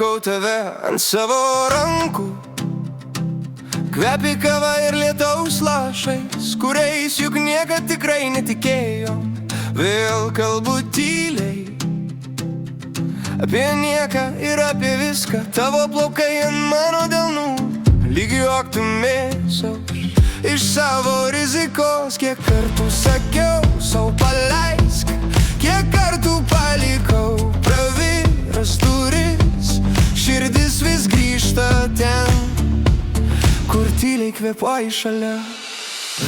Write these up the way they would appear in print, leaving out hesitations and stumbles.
laikau tave ant savo rankų. Kvepi kava ir lietaus lašais, kuriais juk niekad tikrai netikėjom. Vėl kalbu tyliai apie nieką ir apie viską. Tavo plaukai ant mano delnų, lyg juoktų mėsos iš savo rizikos. Kiek kartų sakiau sau paleisk, kiek kartų palikau praviras duris. Širdis vis grįžta ten, kur tyliai kvėpuoji šalia.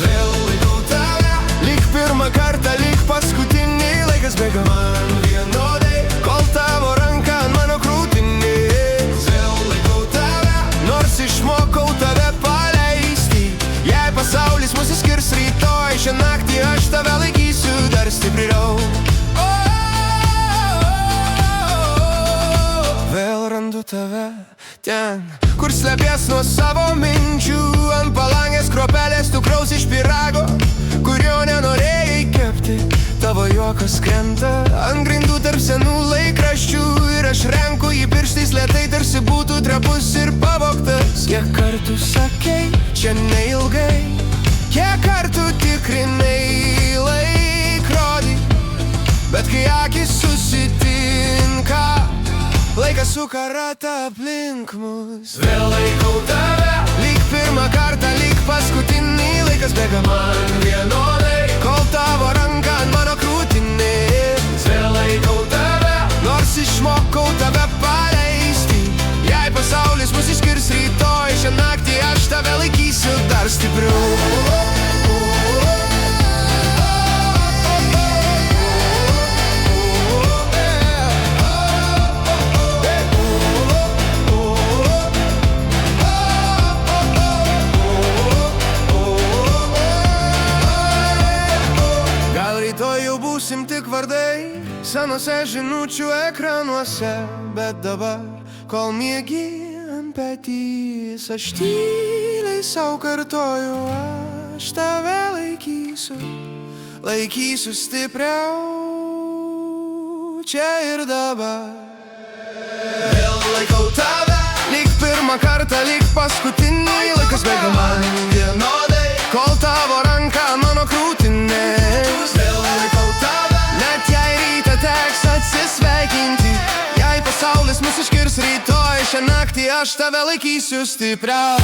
Vėl laikau tave, lyg pirmą kartą, lyg paskutinį. Laikas bėga man vienodai, kol tavo ranka ant mano krūtinės. Vėl laikau tave, nors išmokau tave paleisti. Jei pasaulis mus išskirs rytoj, šią naktį aš tave laikysiu dar stipriau. Vėl randu tave ten, kur slepies nuo savo minčių. Ant palangės kruopelės cukraus iš pyrago, kurio nenorėjai kepti. Tavo juokas krenta ant grindų tarp senų laikraščių, ir aš renku jį pirštais lėtai, tarsi būtų trapus ir pavogtas. Kiek kartų sakei, čia neilgai, kiek kartų tikrinai laikrodį, bet kai akis susitinka, laikas suka ratą aplink mus. Vėl laikau tave, lyg pirmą kartą, lyg paskutinį. Laikas bėga man vienodai, kol tavo ranka ant mano krūtinės. Vėl laikau tave, nors išmokau tave paleisti. Jei pasaulis mus išskirs rytoj, šią naktį aš tave laikysiu dar stipriau. Būsim tik vardai senose žinučių ekranuose, bet dabar, kol miegi ant petys, aš tyliai sau kartoju, aš tave laikysiu, laikysiu stipriau, čia ir dabar. Vėl laikau tave, lyg pirmą kartą, lyg paskutinį. Laikas bėga man vienodai, kol tavo ranka mano krūtinės. Vėl laikau tave, net jei rytą teks atsisveikinti. Jei pasaulis mus išskirs rytoj, šią naktį aš tave laikysiu stipriau.